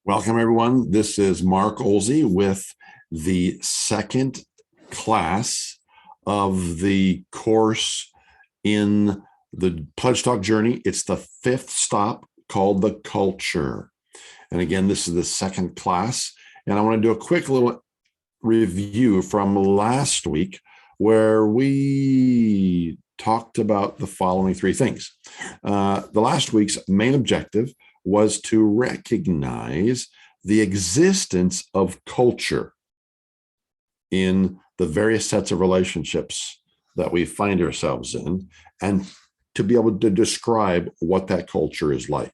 Welcome, everyone. This is Mark Olsey with the second class of the course in the Pledge Talk journey. It's the fifth stop called the culture. And again, this is the second class. And I want to do a quick little review from last week where we talked about the following three things. The last week's main objective was to recognize the existence of culture in the various sets of relationships that we find ourselves in, and to be able to describe what that culture is like.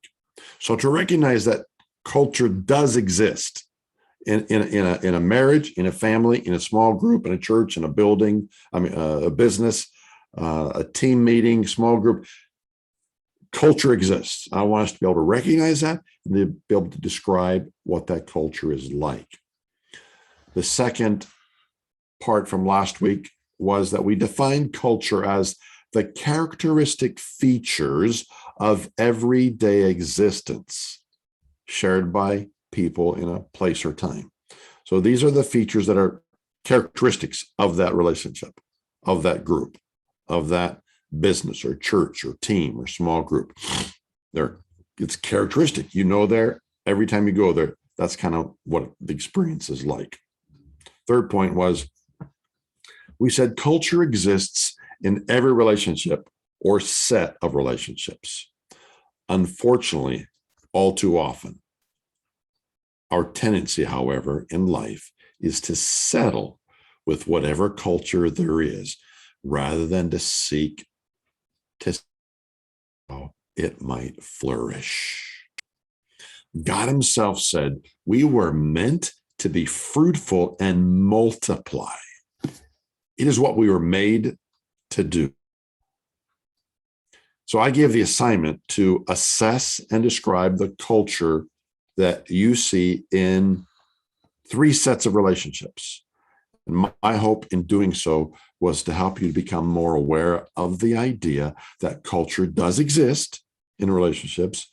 So to recognize that culture does exist in a marriage, in a family, in a small group, in a church, in a building, a business, a team meeting, small group. Culture exists. I want us to be able to recognize that and to be able to describe what that culture is like. The second part from last week was that we defined culture as the characteristic features of everyday existence shared by people in a place or time. So these are the features that are characteristics of that relationship, of that group, of that business or church or team or small group. It's characteristic. You know there, every time you go there, that's kind of what the experience is like. Third point was, we said culture exists in every relationship or set of relationships. Unfortunately, all too often, our tendency, however, in life is to settle with whatever culture there is rather than to seek to how it might flourish. God himself said, we were meant to be fruitful and multiply. It is what we were made to do. So I gave the assignment to assess and describe the culture that you see in three sets of relationships. And my hope in doing so was to help you to become more aware of the idea that culture does exist in relationships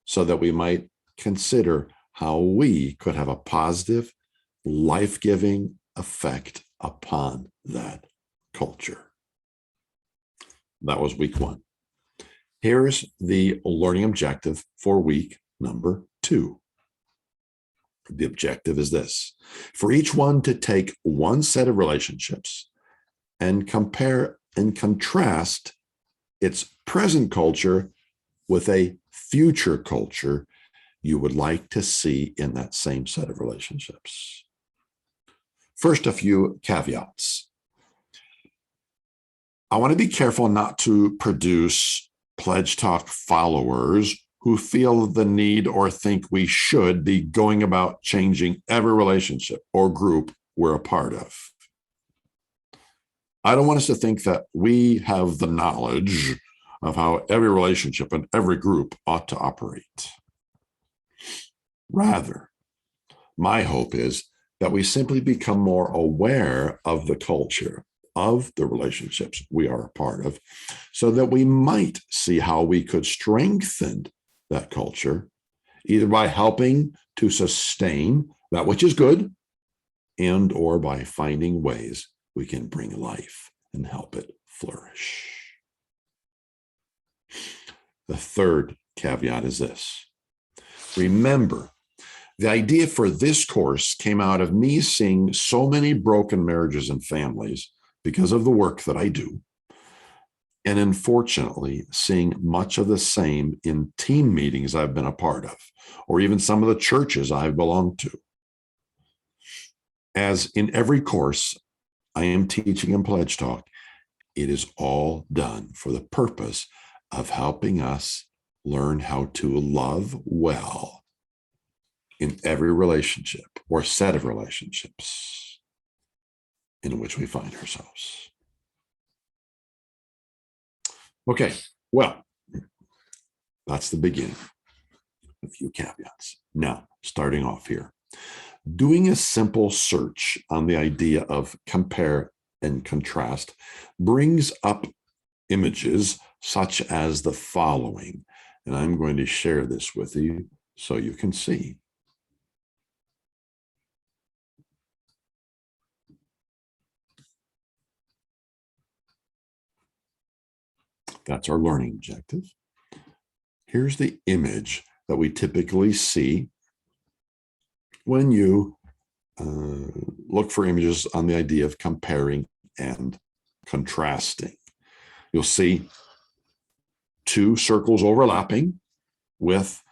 so that we might consider how we could have a positive, life-giving effect upon that culture. That was week one. Here's the learning objective for week number 2. The objective is this: for each one to take one set of relationships and compare and contrast its present culture with a future culture you would like to see in that same set of relationships. First, a few caveats. I want to be careful not to produce Pledge Talk followers who feel the need or think we should be going about changing every relationship or group we're a part of. I don't want us to think that we have the knowledge of how every relationship and every group ought to operate. Rather, my hope is that we simply become more aware of the culture of the relationships we are a part of, so that we might see how we could strengthen that culture, either by helping to sustain that which is good and or by finding ways we can bring life and help it flourish. The third caveat is this: remember, the idea for this course came out of me seeing so many broken marriages and families because of the work that I do. And unfortunately, seeing much of the same in team meetings I've been a part of, or even some of the churches I've belonged to. As in every course I am teaching in Pledge Talk, it is all done for the purpose of helping us learn how to love well in every relationship or set of relationships in which we find ourselves. Okay, well, that's the beginning. A few caveats. Now, starting off here, doing a simple search on the idea of compare and contrast brings up images such as the following, and I'm going to share this with you so you can see. That's our learning objective. Here's the image that we typically see when you look for images on the idea of comparing and contrasting. You'll see two circles overlapping with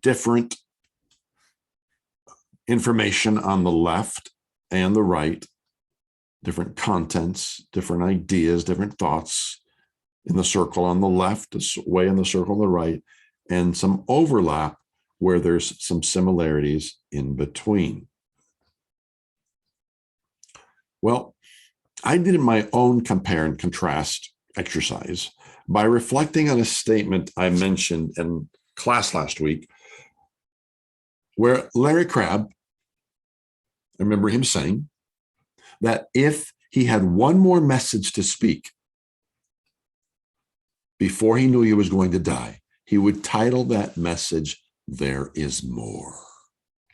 different information on the left and the right, different contents, different ideas, different thoughts in the circle on the left, way in the circle on the right, and some overlap where there's some similarities in between. Well, I did my own compare and contrast exercise by reflecting on a statement I mentioned in class last week, where Larry Crabb, I remember him saying that if he had one more message to speak before he knew he was going to die, he would title that message, "There is more."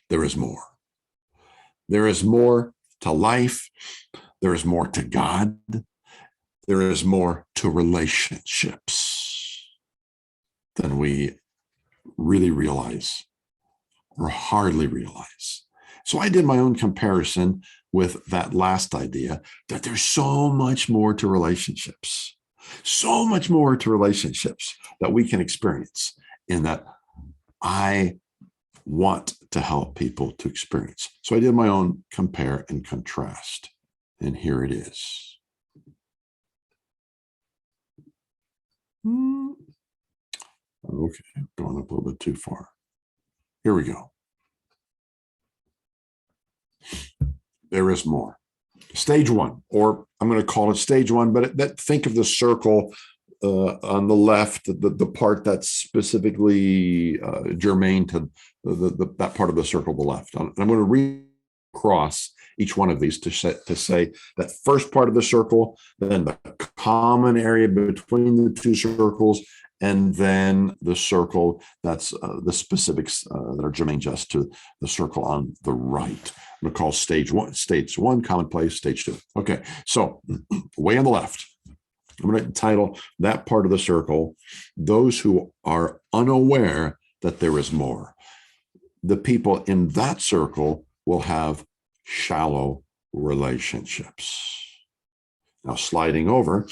There is more. There is more to life. There is more to God. There is more to relationships than we really realize or hardly realize. So I did my own comparison with that last idea that there's so much more to relationships, so much more to relationships that we can experience, and that I want to help people to experience. So I did my own compare and contrast, and here it is. Okay, going up a little bit too far. Here we go. There is more. Stage one, or I'm going to call it stage one, but think of the circle on the left, the part that's specifically germane to that part of the circle on the left. I'm going to read across each one of these to say that first part of the circle, then the common area between the two circles, and then the circle that's the specifics that are germane just to the circle on the right. I'm going to call stage one, commonplace, stage two. Okay, so way on the left, I'm going to title that part of the circle, "Those who are unaware that there is more." The people in that circle will have shallow relationships. Now, sliding over,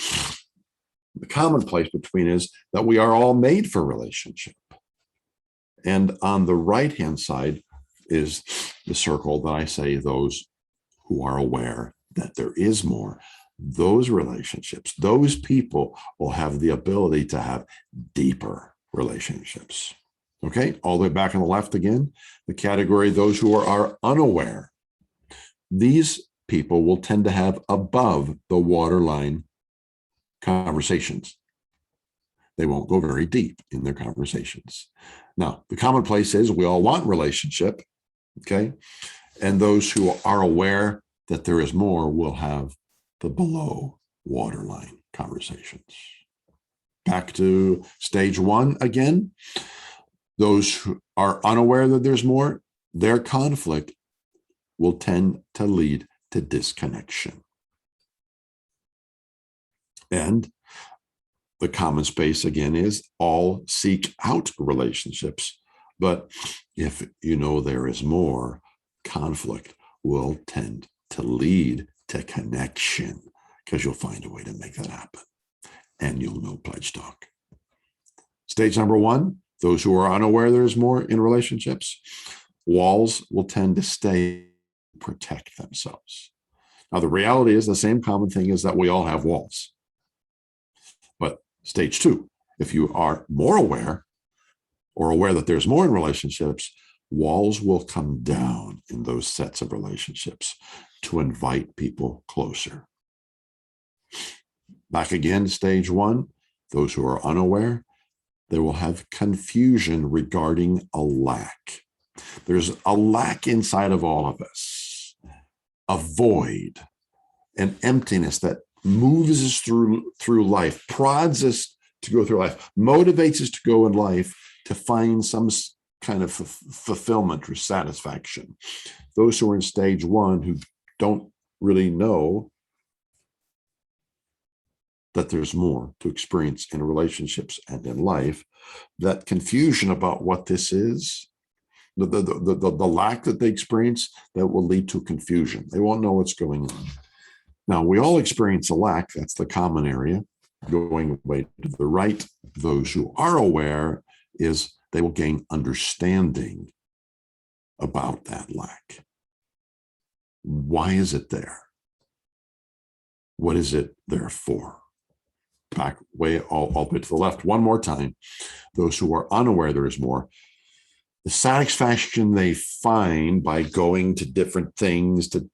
the commonplace between is that we are all made for relationship. And on the right-hand side is the circle that I say, those who are aware that there is more. Those relationships, those people will have the ability to have deeper relationships. Okay, all the way back on the left again, the category, those who are unaware. These people will tend to have above the waterline conversations. They won't go very deep in their conversations. Now, the commonplace is we all want relationship, okay? And those who are aware that there is more will have the below waterline conversations. Back to stage one again. Those who are unaware that there's more, their conflict will tend to lead to disconnection. And the common space again is all seek out relationships. But if you know there is more, conflict will tend to lead to connection, because you'll find a way to make that happen. And you'll know Pledge Talk. Stage number one, those who are unaware there is more in relationships, walls will tend to stay, protect themselves. Now, the reality is the same common thing is that we all have walls. But stage two, if you are more aware or aware that there's more in relationships, walls will come down in those sets of relationships to invite people closer. Back again to stage one, those who are unaware, they will have confusion regarding a lack. There's a lack inside of all of us, a void, an emptiness that moves us through life, prods us to go through life, motivates us to go in life to find some kind of fulfillment or satisfaction. Those who are in stage one who don't really know that there's more to experience in relationships and in life, that confusion about what this is, the lack that they experience, that will lead to confusion. They won't know what's going on. Now, we all experience a lack. That's the common area. Going away to the right, those who are aware, is they will gain understanding about that lack. Why is it there? What is it there for? Back way all the way to the left one more time. Those who are unaware there is more, the satisfaction they find by going to different things to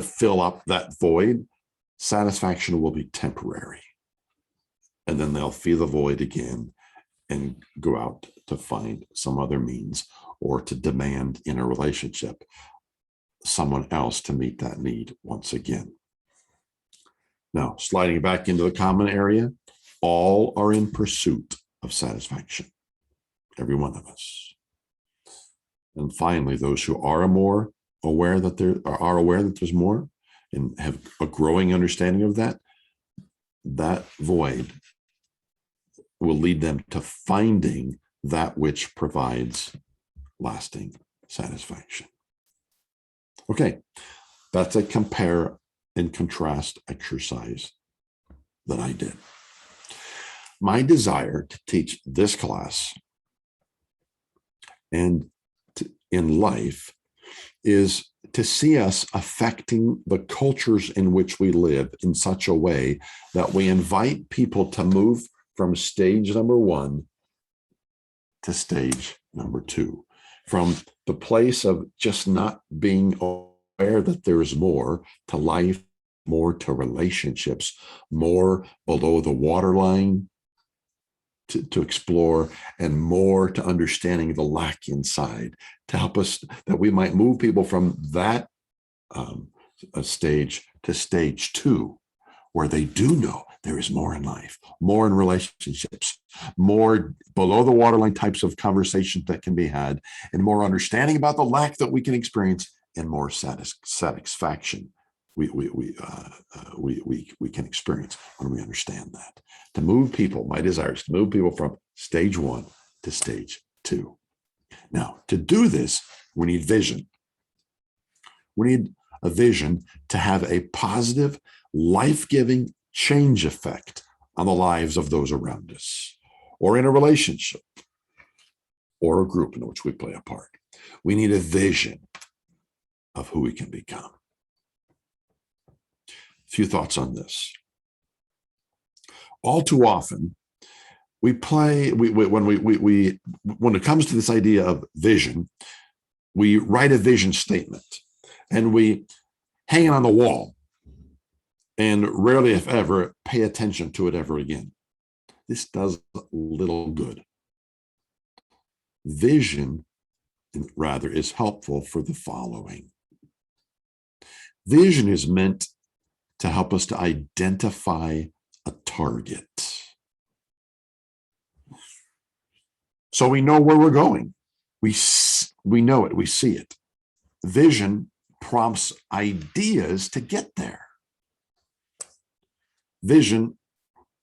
fill up that void, satisfaction will be temporary. And then they'll feel the void again and go out to find some other means, or to demand in a relationship someone else to meet that need once again. Now, sliding back into the common area, all are in pursuit of satisfaction, every one of us. And finally, those who are more aware that there's more and have a growing understanding of that, that void will lead them to finding that which provides lasting satisfaction. Okay, that's a compare and contrast exercise that I did. My desire to teach this class and in life is to see us affecting the cultures in which we live in such a way that we invite people to move from stage number 1 to stage number 2, from the place of just not being aware that there is more to life, more to relationships, more below the waterline to explore, and more to understanding the lack inside, to help us that we might move people from that stage to stage 2, where they do know there is more in life, more in relationships, more below the waterline types of conversations that can be had, and more understanding about the lack that we can experience, and more satisfaction we can experience when we understand that. To move people, my desire is to move people from stage 1 to stage 2. Now, to do this, we need vision. We need a vision to have a positive, life-giving change effect on the lives of those around us, or in a relationship, or a group in which we play a part. We need a vision of who we can become. A few thoughts on this. All too often, when it comes to this idea of vision, we write a vision statement and we hang it on the wall and rarely, if ever, pay attention to it ever again. This does little good. Vision, rather, is helpful for the following. Vision is meant to help us to identify a target, so we know where we're going. We know it, we see it. Vision prompts ideas to get there. Vision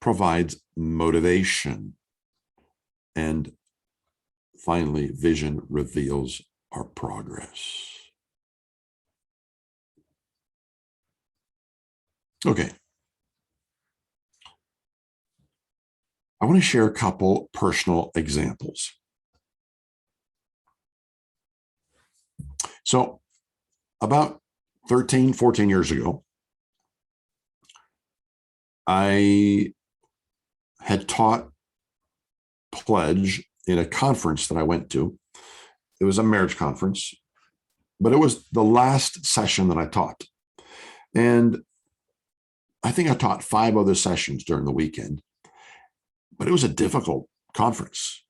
provides motivation. And finally, vision reveals our progress. Okay. I want to share a couple personal examples. So about 13, 14 years ago, I had taught Pledge in a conference that I went to. It was a marriage conference, but it was the last session that I taught. And I think I taught 5 other sessions during the weekend, but it was a difficult conference.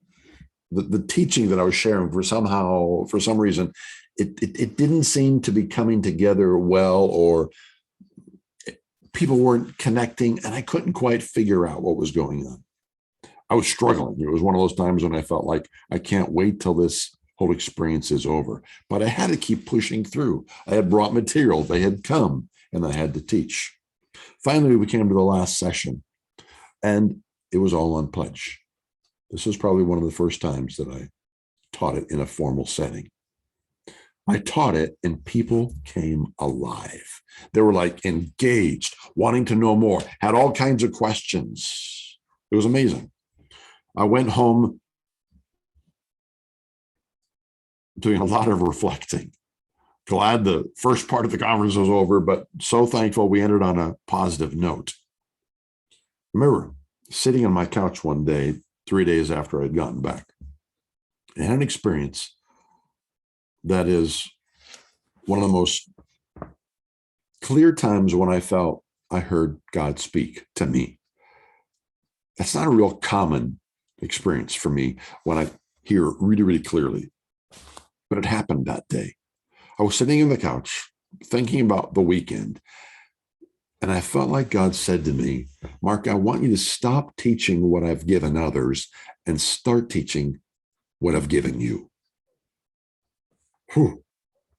The teaching that I was sharing, for some reason, it didn't seem to be coming together well, or people weren't connecting, and I couldn't quite figure out what was going on. I was struggling. It was one of those times when I felt like I can't wait till this whole experience is over. But I had to keep pushing through. I had brought material. They had come, and I had to teach. Finally, we came to the last session, and it was all on pledge. This was probably one of the first times that I taught it in a formal setting. I taught it and people came alive. They were like engaged, wanting to know more, had all kinds of questions. It was amazing. I went home doing a lot of reflecting. Glad the first part of the conference was over, but so thankful we ended on a positive note. I remember sitting on my couch one day, 3 days after I'd gotten back, and had an experience that is one of the most clear times when I felt I heard God speak to me. That's not a real common experience for me when I hear really, really clearly, but it happened that day. I was sitting on the couch thinking about the weekend, and I felt like God said to me, Mark, I want you to stop teaching what I've given others and start teaching what I've given you. Whew,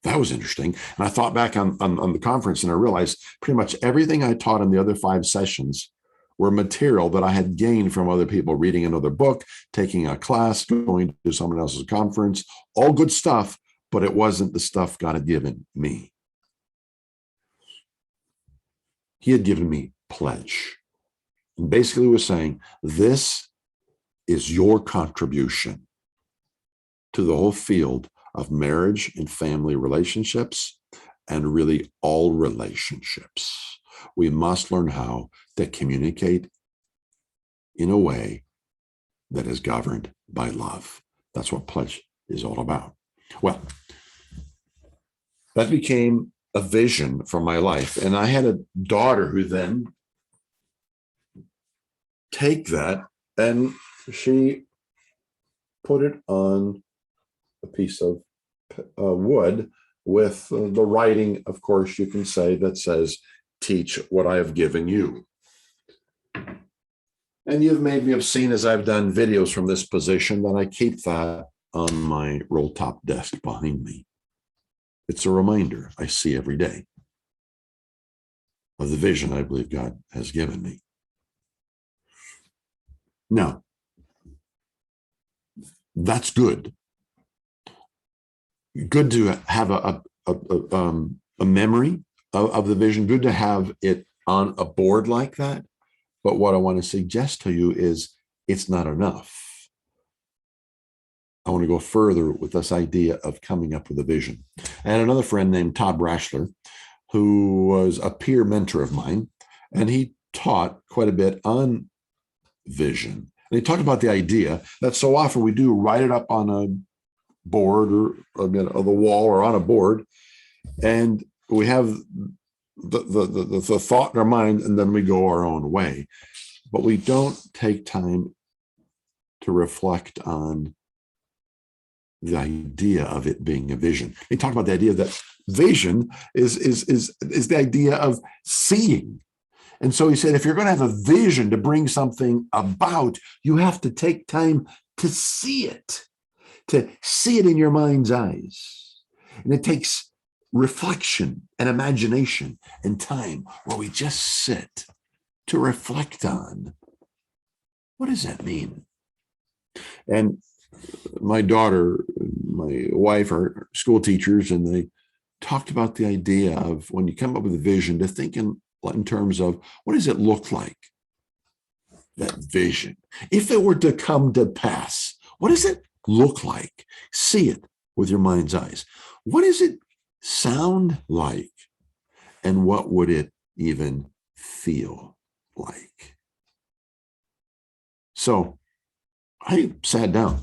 that was interesting. And I thought back on the conference, and I realized pretty much everything I taught in the other 5 sessions were material that I had gained from other people, reading another book, taking a class, going to someone else's conference, all good stuff, but it wasn't the stuff God had given me. He had given me pledge. And basically was saying, this is your contribution to the whole field of marriage and family relationships, and really all relationships. We must learn how to communicate in a way that is governed by love. That's what pledge is all about. Well, that became a vision for my life. And I had a daughter who then take that and she put it on a piece of wood with the writing, of course, you can say, that says, teach what I have given you. And you've maybe have seen, as I've done videos from this position, that I keep that on my roll top desk behind me. It's a reminder I see every day of the vision I believe God has given me. Now, that's good. Good to have a memory of the vision, good to have it on a board like that. But what I want to suggest to you is it's not enough. I want to go further with this idea of coming up with a vision. I had another friend named Todd Brashler, who was a peer mentor of mine, and he taught quite a bit on vision. And he talked about the idea that so often we do write it up on a board or on the wall or on a board, and we have the thought in our mind, and then we go our own way. But we don't take time to reflect on the idea of it being a vision. He talked about the idea that vision is the idea of seeing. And so he said, if you're going to have a vision to bring something about, you have to take time to see it in your mind's eyes. And it takes reflection and imagination and time where we just sit to reflect on, what does that mean? And my daughter, my wife are school teachers, and they talked about the idea of when you come up with a vision to think in terms of, what does it look like? That vision. If it were to come to pass, what does it look like? See it with your mind's eyes. What does it sound like? And what would it even feel like? So I sat down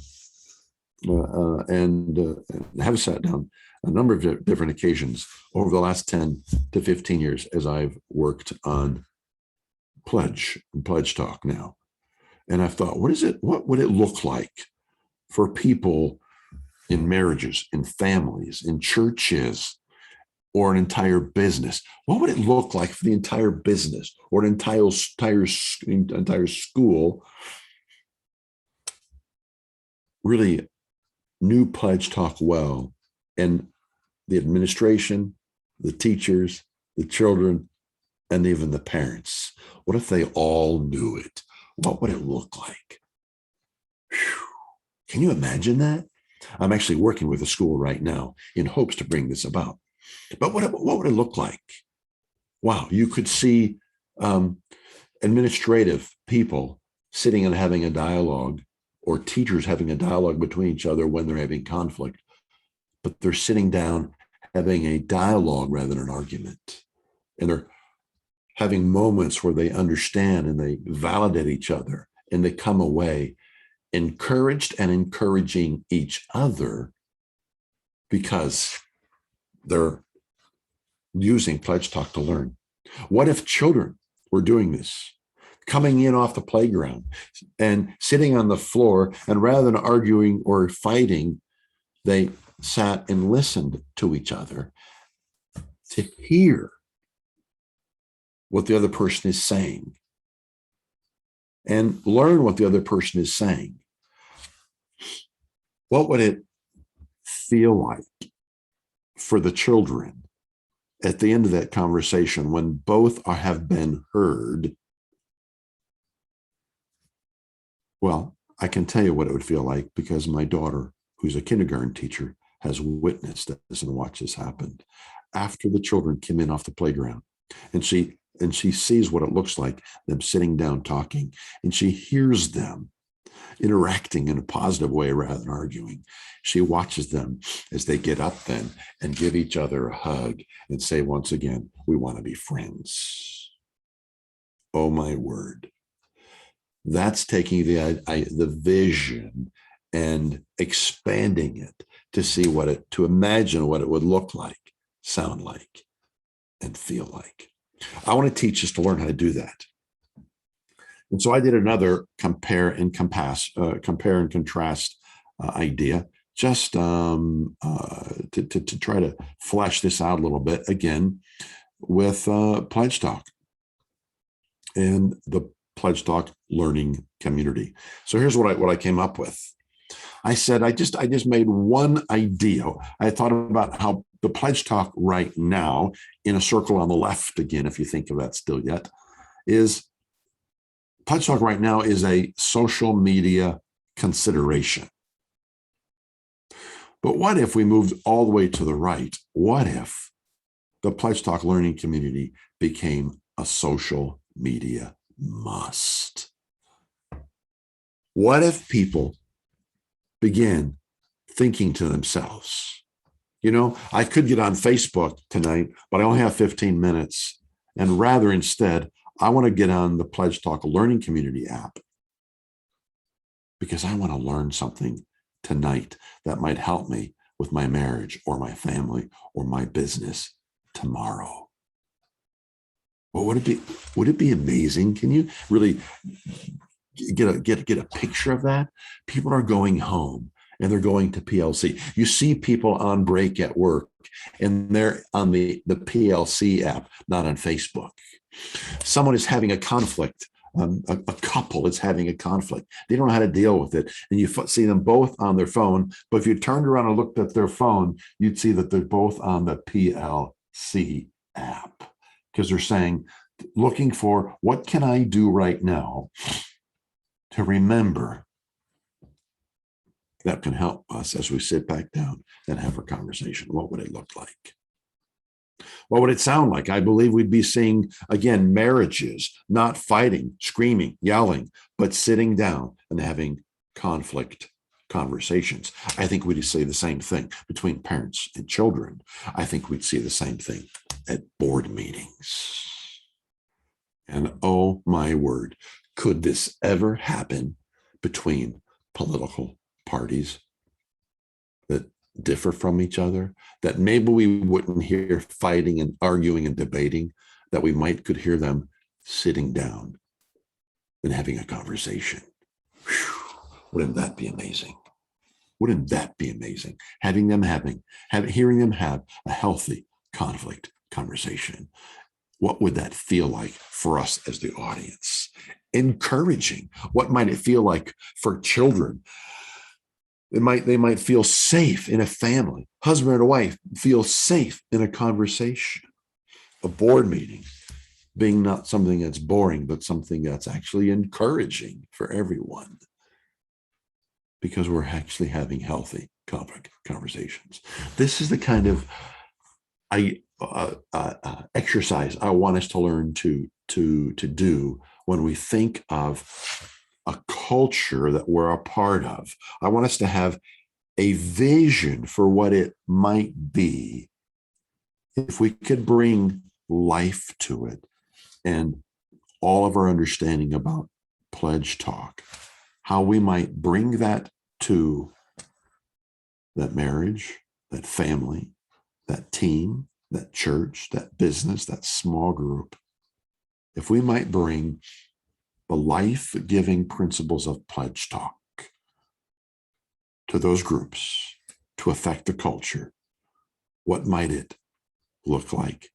and have sat down a number of different occasions over the last 10 to 15 years as I've worked on pledge and pledge talk now. And I've thought, what would it look like for people in marriages, in families, in churches, or an entire business? What would it look like for the entire business or an entire school? Really knew pledge talk well, and the administration, the teachers, the children, and even the parents? What if they all knew it? What would it look like? Whew. Can you imagine that? I'm actually working with a school right now in hopes to bring this about. But what would it look like? Wow, you could see administrative people sitting and having a dialogue, or teachers having a dialogue between each other when they're having conflict, but they're sitting down having a dialogue rather than an argument. And they're having moments where they understand and they validate each other, and they come away encouraged and encouraging each other because they're using Pledge Talk to learn. What if children were doing this, coming in off the playground and sitting on the floor, and rather than arguing or fighting, they sat and listened to each other to hear what the other person is saying and learn what the other person is saying? What would it feel like for the children at the end of that conversation when both have been heard? Well, I can tell you what it would feel like, because my daughter, who's a kindergarten teacher, has witnessed this and watched this happen. After the children came in off the playground, and she sees what it looks like, them sitting down talking, and she hears them interacting in a positive way rather than arguing. She watches them as they get up then and give each other a hug and say, once again, we want to be friends. Oh my word. That's taking the vision and expanding it to see to imagine what it would look like, sound like, and feel like. I want to teach us to learn how to do that. And so I did another compare and contrast idea, just to try to flesh this out a little bit again with Pledge Talk and the Pledge Talk learning community. So here's what I came up with. I said, I just made one idea. I thought about how the Pledge Talk right now, in a circle on the left again, if you think of that still yet, is Pledge Talk right now is a social media consideration. But what if we moved all the way to the right? What if the Pledge Talk learning community became a social media must? What if people begin thinking to themselves, I could get on Facebook tonight, but I only have 15 minutes. And rather instead, I want to get on the Pledge Talk learning community app because I want to learn something tonight that might help me with my marriage or my family or my business tomorrow. Well, would it be amazing? Can you really get a picture of that? People are going home and they're going to PLC. You see people on break at work and they're on the PLC app, not on Facebook. Someone is having a conflict. A couple is having a conflict. They don't know how to deal with it. And you see them both on their phone. But if you turned around and looked at their phone, you'd see that they're both on the PLC app, because they're saying, looking for, what can I do right now to remember that can help us as we sit back down and have a conversation? What would it look like? What would it sound like? I believe we'd be seeing, again, marriages, not fighting, screaming, yelling, but sitting down and having conflict conversations. I think we'd see the same thing between parents and children. I think we'd see the same thing at board meetings. And oh my word, could this ever happen between political parties that differ from each other, that maybe we wouldn't hear fighting and arguing and debating, that we could hear them sitting down and having a conversation? Whew, wouldn't that be amazing? Wouldn't that be amazing? Hearing them have a healthy conflict conversation. What would that feel like for us as the audience? Encouraging. What might it feel like for children? They might feel safe in a family. Husband and wife feel safe in a conversation. A board meeting. being not something that's boring, but something that's actually encouraging for everyone, because we're actually having healthy conversations. This is the kind of exercise I want us to learn to do when we think of a culture that we're a part of. I want us to have a vision for what it might be if we could bring life to it, and all of our understanding about Pledge Talk, how we might bring that to that marriage, that family, that team, that church, that business, that small group. If we might bring the life-giving principles of Pledge Talk to those groups to affect the culture, what might it look like,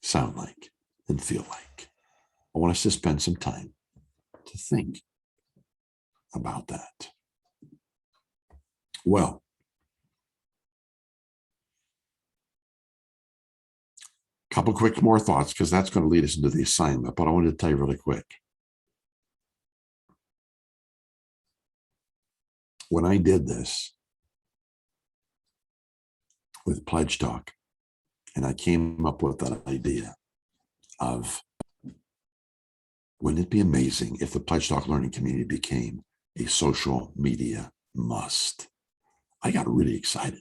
sound like, and feel like? I want us to spend some time to think about that. Well, a couple quick more thoughts, because that's going to lead us into the assignment, but I wanted to tell you really quick. When I did this with Pledge Talk, and I came up with that idea of, wouldn't it be amazing if the Pledge Talk learning community became a social media must? I got really excited.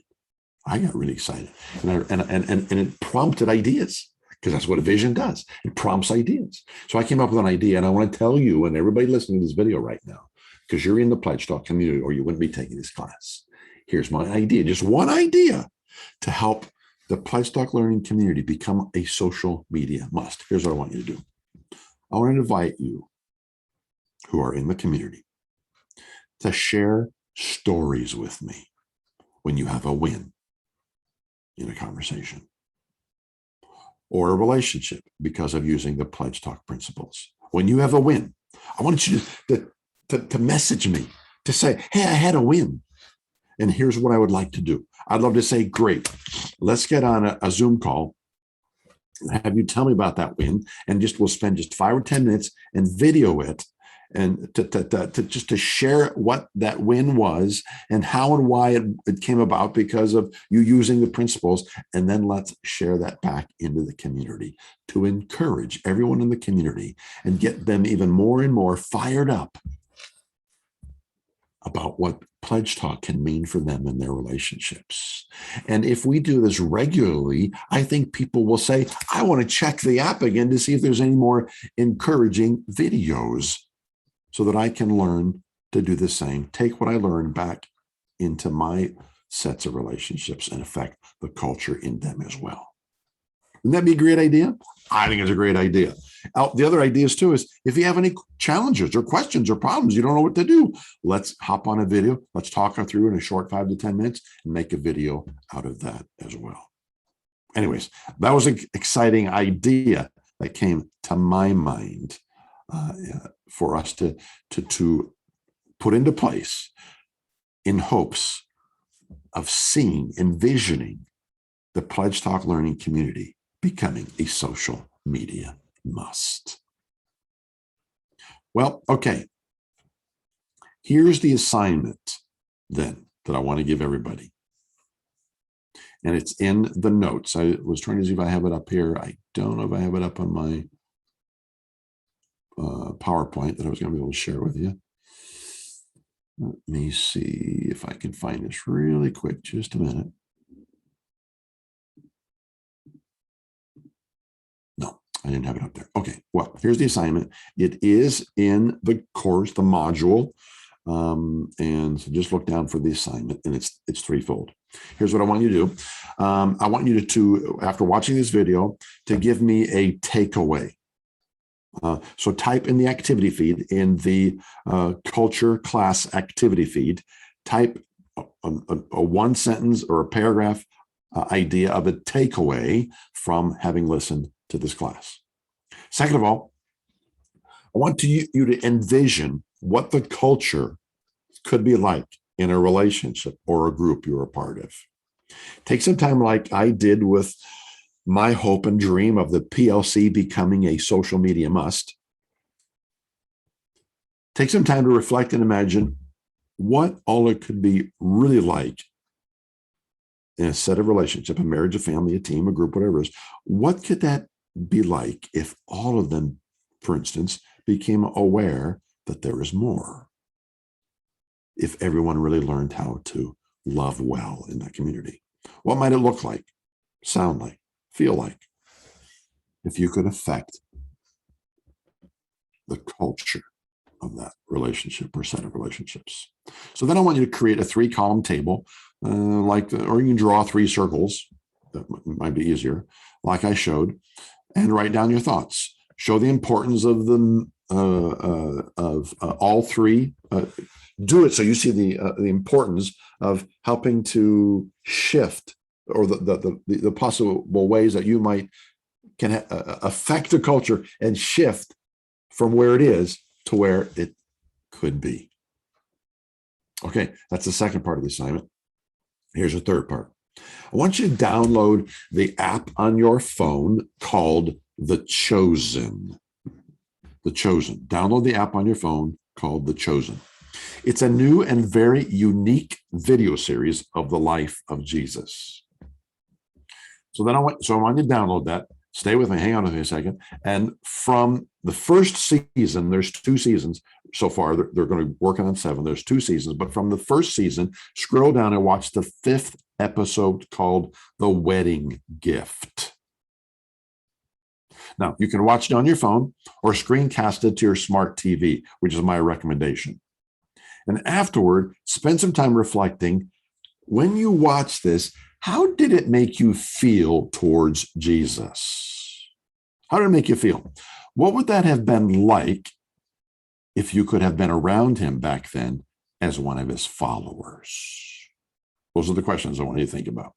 And it prompted ideas, because that's what a vision does. It prompts ideas. So I came up with an idea, and I want to tell you and everybody listening to this video right now, because you're in the Pledge Talk community or you wouldn't be taking this class. Here's my idea, just one idea to help the Pledge Talk learning community become a social media must. Here's what I want you to do. I want to invite you who are in the community to share stories with me when you have a win in a conversation or a relationship because of using the Pledge Talk principles. When you have a win, I want you to message me to say, hey, I had a win, and here's what I would like to do. I'd love to say, great, let's get on a Zoom call and have you tell me about that win, and we'll spend just 5 or 10 minutes and video it, and to share what that win was and how and why it came about because of you using the principles. And then let's share that back into the community to encourage everyone in the community and get them even more and more fired up about what Pledge Talk can mean for them in their relationships. And if we do this regularly, I think people will say, I want to check the app again to see if there's any more encouraging videos, so that I can learn to do the same, take what I learned back into my sets of relationships and affect the culture in them as well. Wouldn't that be a great idea? I think it's a great idea. The other ideas too is, if you have any challenges or questions or problems, you don't know what to do, let's hop on a video. Let's talk it through in a short 5 to 10 minutes and make a video out of that as well. Anyways, that was an exciting idea that came to my mind for us to put into place in hopes of envisioning the Pledge Talk learning community becoming a social media must. Well, okay. Here's the assignment then that I want to give everybody. And it's in the notes. I was trying to see if I have it up here. I don't know if I have it up on my PowerPoint that I was going to be able to share with you. Let me see if I can find this really quick. Just a minute. No, I didn't have it up there. Okay, well, here's the assignment. It is in the course, the module. And so just look down for the assignment, and it's threefold. Here's what I want you to do. I want you to, after watching this video, to give me a takeaway. So type in the activity feed, in the culture class activity feed, type a one sentence or a paragraph idea of a takeaway from having listened to this class. Second of all, I want you to envision what the culture could be like in a relationship or a group you're a part of. Take some time, like I did with my hope and dream of the PLC becoming a social media must, take some time to reflect and imagine what all it could be really like in a set of relationship, a marriage, a family, a team, a group, whatever it is. What could that be like if all of them, for instance, became aware that there is more? If everyone really learned how to love well in that community, what might it look like, sound like, feel like, if you could affect the culture of that relationship or set of relationships? So then I want you to create a 3-column table, or you can draw 3 circles. That might be easier, like I showed, and write down your thoughts. Show the importance of them of all 3. Do it so you see the importance of helping to shift, or the possible ways that you can affect the culture and shift from where it is to where it could be. Okay, that's the second part of the assignment. Here's the third part. I want you to download the app on your phone called The Chosen. The Chosen. Download the app on your phone called The Chosen. It's a new and very unique video series of the life of Jesus. So I want you to download that. Stay with me. Hang on with me a second. And from the first season, there's 2 seasons so far. They're going to be working on 7. There's 2 seasons. But from the first season, scroll down and watch the 5th episode called The Wedding Gift. Now, you can watch it on your phone or screencast it to your smart TV, which is my recommendation. And afterward, spend some time reflecting. When you watch this, how did it make you feel towards Jesus? How did it make you feel? What would that have been like if you could have been around him back then as one of his followers? Those are the questions I want you to think about.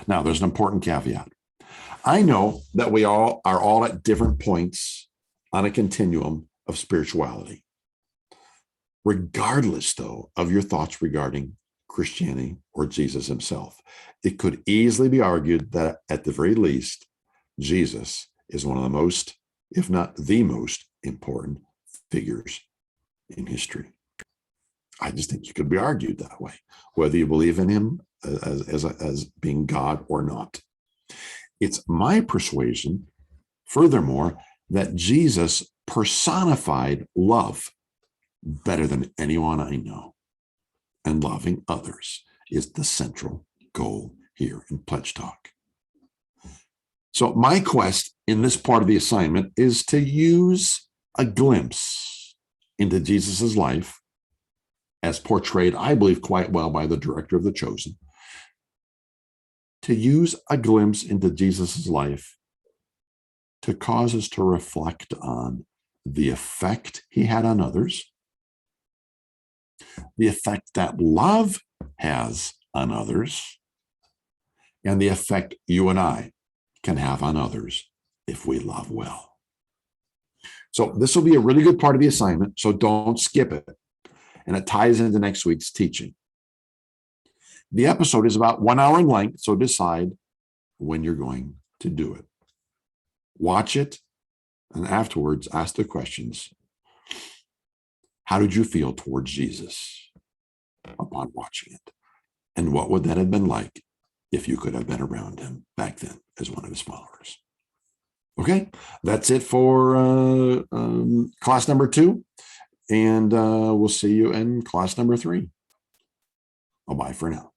Now, there's an important caveat. I know that we all are all at different points on a continuum of spirituality. Regardless, though, of your thoughts regarding Christianity or Jesus himself, it could easily be argued that at the very least, Jesus is one of the most, if not the most important figures in history. I just think you could be argued that way, whether you believe in him as being God or not. It's my persuasion, furthermore, that Jesus personified love better than anyone I know. And loving others is the central goal here in Pledge Talk. So my quest in this part of the assignment is to use a glimpse into Jesus's life, as portrayed, I believe, quite well by the director of The Chosen, to use a glimpse into Jesus's life to cause us to reflect on the effect he had on others, the effect that love has on others, and the effect you and I can have on others if we love well. So this will be a really good part of the assignment, so don't skip it. And it ties into next week's teaching. The episode is about 1 hour in length, so decide when you're going to do it. Watch it, and afterwards ask the questions. How did you feel towards Jesus upon watching it? And what would that have been like if you could have been around him back then as one of his followers? Okay, that's it for class number 2. And we'll see you in class number 3. Bye-bye for now.